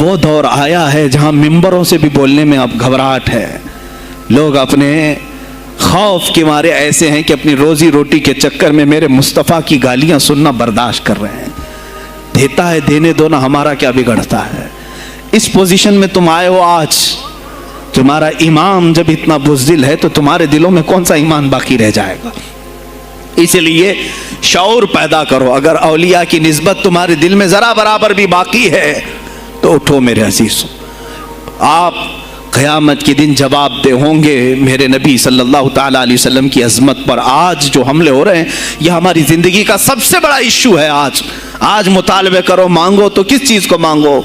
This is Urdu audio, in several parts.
وہ دور آیا ہے جہاں ممبروں سے بھی بولنے میں اب گھبراہٹ ہے. لوگ اپنے خوف کے مارے ایسے ہیں کہ اپنی روزی روٹی کے چکر میں میرے مصطفیٰ کی گالیاں سننا برداشت کر رہے ہیں. دیتا ہے دینے دو نا، ہمارا کیا بگڑتا ہے. اس پوزیشن میں تم آئے ہو آج. تمہارا امام جب اتنا بزدل ہے تو تمہارے دلوں میں کون سا ایمان باقی رہ جائے گا. اس لیے شعور پیدا کرو. اگر اولیاء کی نسبت تمہارے دل میں ذرا برابر بھی باقی ہے تو اٹھو میرے عزیزوں. آپ قیامت کے دن جواب دہ ہوں گے میرے نبی صلی اللہ تعالیٰ علیہ وسلم کی عظمت پر. آج جو حملے ہو رہے ہیں یہ ہماری زندگی کا سب سے بڑا ایشو ہے. آج مطالبے کرو، مانگو تو کس چیز کو مانگو؟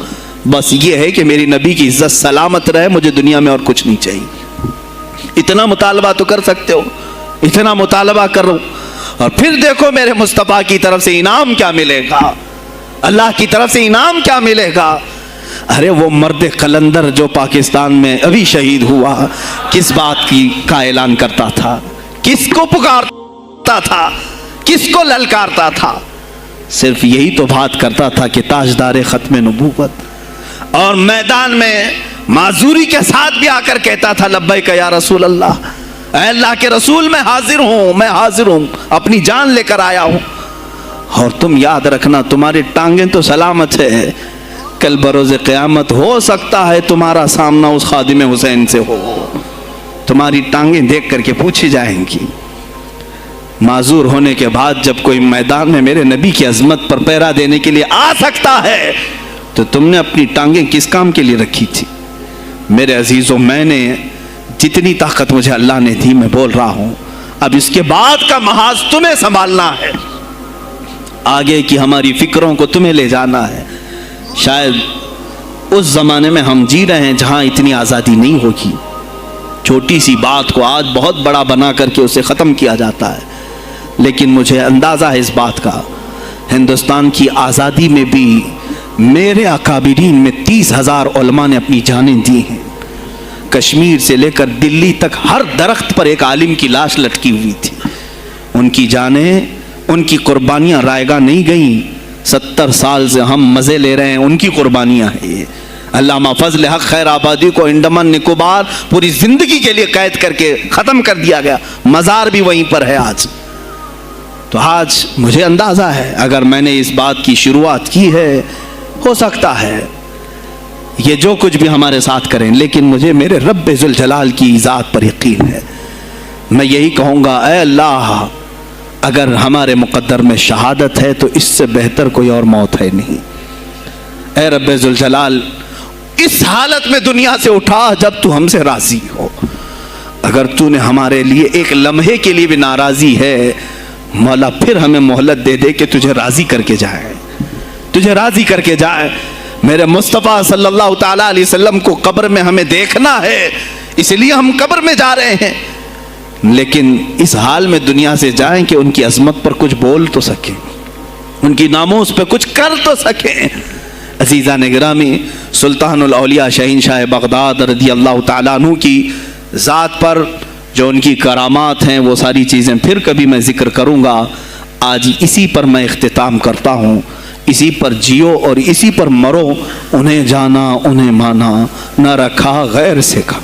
بس یہ ہے کہ میری نبی کی عزت سلامت رہے، مجھے دنیا میں اور کچھ نہیں چاہیے. اتنا مطالبہ تو کر سکتے ہو، اتنا مطالبہ کرو اور پھر دیکھو میرے مصطفیٰ کی طرف سے انعام کیا ملے گا، اللہ کی طرف سے انعام کیا ملے گا. ارے وہ مرد قلندر جو پاکستان میں ابھی شہید ہوا، کس بات کا اعلان کرتا تھا، کس کو پکارتا تھا، کس کو للکارتا تھا؟ صرف یہی تو بات کرتا تھا کہ تاجدار ختم نبوت. اور میدان میں معذوری کے ساتھ بھی آ کر کہتا تھا لبیک یا رسول اللہ، اے اللہ کے رسول میں حاضر ہوں، میں حاضر ہوں، اپنی جان لے کر آیا ہوں. اور تم یاد رکھنا تمہاری ٹانگیں تو سلامت ہے، کل بروز قیامت ہو سکتا ہے تمہارا سامنا اس خادم حسین سے ہو. تمہاری ٹانگیں دیکھ کر کے پوچھی جائیں گی. معذور ہونے کے بعد جب کوئی میدان میں میرے نبی کی عظمت پر پہرا دینے کے لیے آ سکتا ہے تو تم نے اپنی ٹانگیں کس کام کے لیے رکھی تھی؟ میرے عزیزوں، میں نے جتنی طاقت مجھے اللہ نے دی میں بول رہا ہوں. اب اس کے بعد کا محاذ تمہیں سنبھالنا ہے، آگے کی ہماری فکروں کو تمہیں لے جانا ہے. شاید اس زمانے میں ہم جی رہے ہیں جہاں اتنی آزادی نہیں ہوگی. چھوٹی سی بات کو آج بہت بڑا بنا کر کے اسے ختم کیا جاتا ہے. لیکن مجھے اندازہ ہے اس بات کا، ہندوستان کی آزادی میں بھی میرے اکابرین میں 30,000 علماء نے اپنی جانیں دی ہیں. کشمیر سے لے کر دلی تک ہر درخت پر ایک عالم کی لاش لٹکی ہوئی تھی. ان کی جانیں، ان کی قربانیاں رائیگاں نہیں گئیں. 70 سال سے ہم مزے لے رہے ہیں، ان کی قربانیاں ہیں یہ. علامہ فضل حق خیر آبادی کو انڈمان نکوبار پوری زندگی کے لیے قید کر کے ختم کر دیا گیا، مزار بھی وہیں پر ہے آج. تو آج مجھے اندازہ ہے اگر میں نے اس بات کی شروعات کی ہے، ہو سکتا ہے یہ جو کچھ بھی ہمارے ساتھ کریں، لیکن مجھے میرے رب ذوالجلال کی ذات پر یقین ہے. میں یہی کہوں گا، اے اللہ، اگر ہمارے مقدر میں شہادت ہے تو اس سے بہتر کوئی اور موت ہے نہیں. اے رب ذوالجلال، اس حالت میں دنیا سے اٹھا جب تو ہم سے راضی ہو. اگر تو نے ہمارے لیے ایک لمحے کے لیے بھی ناراضی ہے، مولا پھر ہمیں مہلت دے دے کہ تجھے راضی کر کے جائے، تجھے راضی کر کے جائے. میرے مصطفیٰ صلی اللہ تعالیٰ علیہ وسلم کو قبر میں ہمیں دیکھنا ہے، اس لیے ہم قبر میں جا رہے ہیں. لیکن اس حال میں دنیا سے جائیں کہ ان کی عظمت پر کچھ بول تو سکیں، ان کی ناموس پہ کچھ کر تو سکیں. عزیزان گرامی، سلطان الاولیاء شہنشاہ بغداد رضی اللہ تعالیٰ عنہ کی ذات پر جو ان کی کرامات ہیں وہ ساری چیزیں پھر کبھی میں ذکر کروں گا. آج اسی پر میں اختتام کرتا ہوں. اسی پر جیو اور اسی پر مرو. انہیں جانا انہیں مانا، نہ رکھا غیر سے کھا.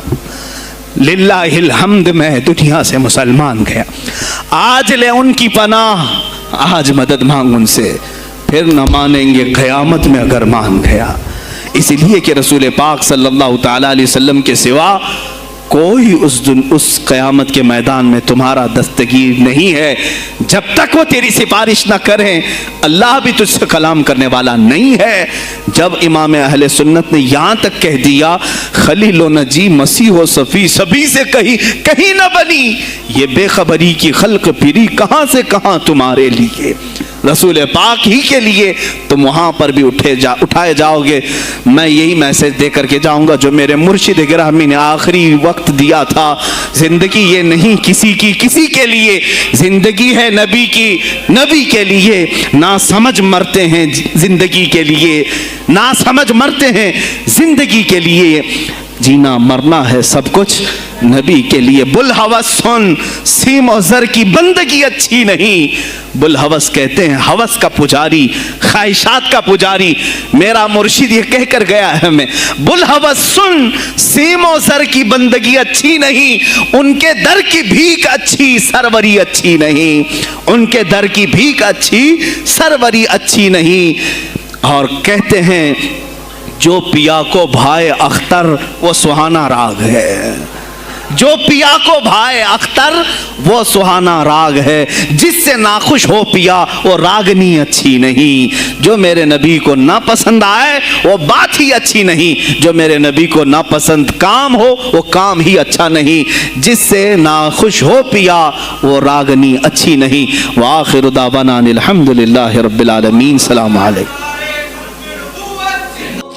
للہ الحمد میں دنیا سے مسلمان گیا. آج لے ان کی پناہ، آج مدد مانگ ان سے، پھر نہ مانیں گے قیامت میں اگر مان گیا. اس لیے کہ رسول پاک صلی اللہ تعالیٰ علیہ وسلم کے سوا کوئی اس قیامت کے میدان میں تمہارا دستگیر نہیں ہے. جب تک وہ تیری سفارش نہ کریں، اللہ بھی تجھ سے کلام کرنے والا نہیں ہے. جب امام اہل سنت نے یہاں تک کہہ دیا خلیل و نجی مسیح و صفی سبھی سے کہیں نہ بنی، یہ بے خبری کی خلق پھری کہاں سے کہاں تمہارے لیے، رسول پاک ہی کے لیے، تم وہاں پر بھی اٹھائے جاؤ گے. میں یہی میسج دے کر کے جاؤں گا جو میرے مرشد گرامی نے آخری وقت دیا تھا. زندگی یہ نہیں کسی کی کسی کے لیے، زندگی ہے نبی کی نبی کے لیے. نہ سمجھ مرتے ہیں زندگی کے لیے، نہ سمجھ مرتے ہیں زندگی کے لیے. جینا مرنا ہے سب کچھ نبی کے لیے بلحوث سن، سیم و زر کی بندگی اچھی نہیں۔ بلحوث کہتے ہیں ہوس کا پجاری، خواہشات کا پجاری۔ میرا مرشد یہ کہہ کر گیا ہے ہمیں، بلحوث سن، سیم و زر کی بندگی اچھی نہیں، ان کے در کی بھیک اچھی، سروری اچھی نہیں، ان کے در کی بھیک اچھی، سروری اچھی نہیں۔ اور کہتے ہیں جو پیا کو بھائے اختر وہ سہانا راگ ہے، جو پیا کو بھائے اختر وہ سہانا راگ ہے، جس سے ناخوش ہو پیا وہ راگنی اچھی نہیں۔ جو میرے نبی کو نہ پسند آئے وہ بات ہی اچھی نہیں، جو میرے نبی کو نہ پسند کام ہو وہ کام ہی اچھا نہیں، جس سے ناخوش ہو پیا وہ راگنی اچھی نہیں۔ وآخر دعوانا الحمدللہ رب العالمین۔ السلام علیکم۔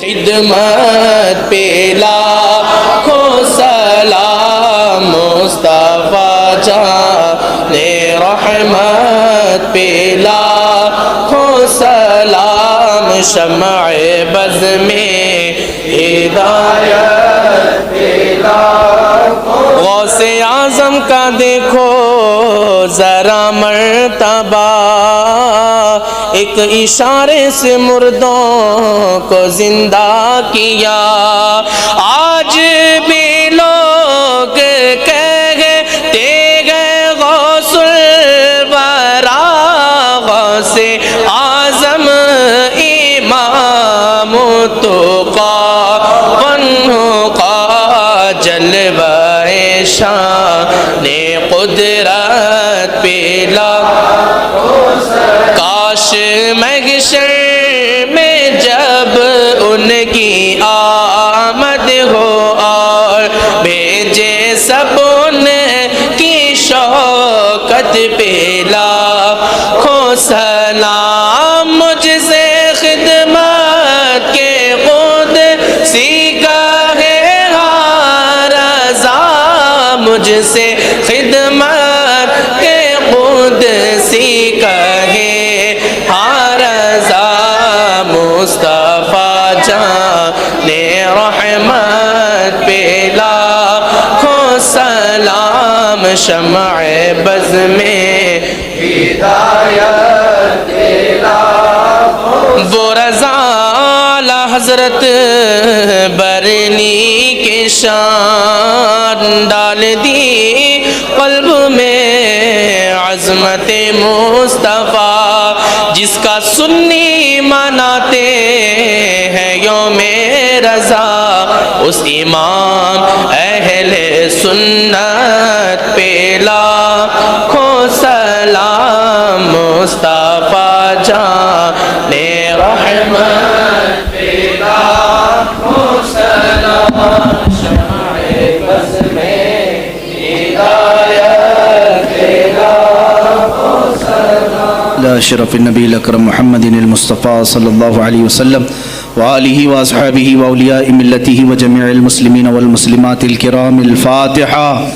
خدمت پہ لاکھوں سلام، مصطفیٰ جان رحمت پہ لاکھوں سلام، شمع بز میں ہدایت پہ لاکھوں۔ غوث اعظم کا دیکھو ذرا مرتبہ، ایک اشارے سے مردوں کو زندہ کیا۔ آج بھی لوگ کہتے گئے غوث الورا، غوث اعظم امام التقیٰ والنقیٰ، جلوہ شان قدرت پہ کاش محشر میں جب ان کی آمد ہو اور بھیجے سب ان کی شوکت پہ لاکھوں سلام، مجھ سے خدمت کے قدسی کا ہے ہر رضا، مجھ سے خدمت کے قدسی کا ہے ہر رضا، مصطفیٰ جان رحمت پہ لاکھوں سلام، شمع بز میں ہدایت پہ لاکھوں۔ وہ رضا اعلیٰ حضرت برنی کے شان ڈال دی قلب میں عظمت مصطفیٰ، جس کا سنی مناتے ہیں یوم رضا، اس امام اہل سنت پہ لاکھوں سلام، مصطفیٰ جان رحمت پہ لاکھوں سلام، شمع بز میں ہدایت پہ لاکھوں سلام۔ لا شرف النبی الاکرم محمد المصطفى صلی اللہ علیہ وسلم وآلہ واصحابہ واولیاء ملتہ وجميع المسلمین والمسلمات الکرام۔ الفاتحہ۔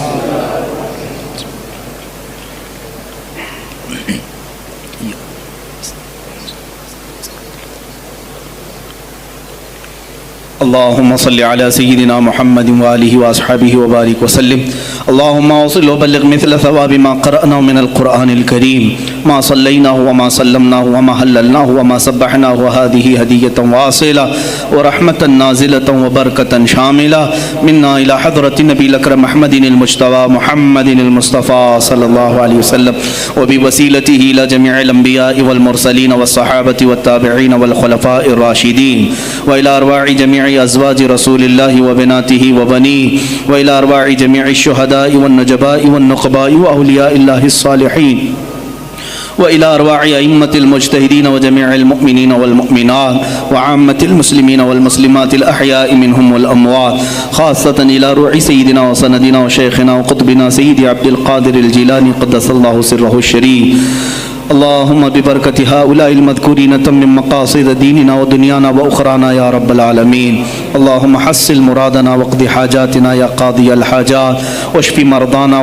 اللهم صل على سيدنا محمد وآله وأصحابه وبارك وسلم. اللهم وصل وبلغ مثل ثواب ما قرأناه من القرآن الكريم، ما صليناه وما سلمناه وما هللناه وما سبحناه، وهذه هدية واصلة ورحمة نازلة وبركة شاملة منا إلى حضرة النبي الأكرم محمد المجتبى محمد المصطفى صلى الله عليه وسلم، وبوسيلته إلى جميع الأنبياء والمرسلين والصحابة والتابعين والخلفاء الراشدين، وإلى أرواح جميع أزواج رسول الله وبناته وبنيه، وإلى أرواح جميع الشهداء والنجباء والنقباء وأولياء الله الصالحين، وإلى أرواح أئمة المجتهدين وجميع المؤمنين والمؤمنات وعامة المسلمين والمسلمات الأحياء منهم والأموات، خاصة إلى روح سيدنا وسندنا وشيخنا وقطبنا سيدي عبد القادر الجيلاني قدس الله سره الشريف. اللهم ببركة هؤلاء المذكورين تمم مقاصد ديننا ودنيانا وأخرانا يا رب العالمين. اللهم حصل مرادنا واقض حاجاتنا يا قاضي الحاجات، واشف مرضانا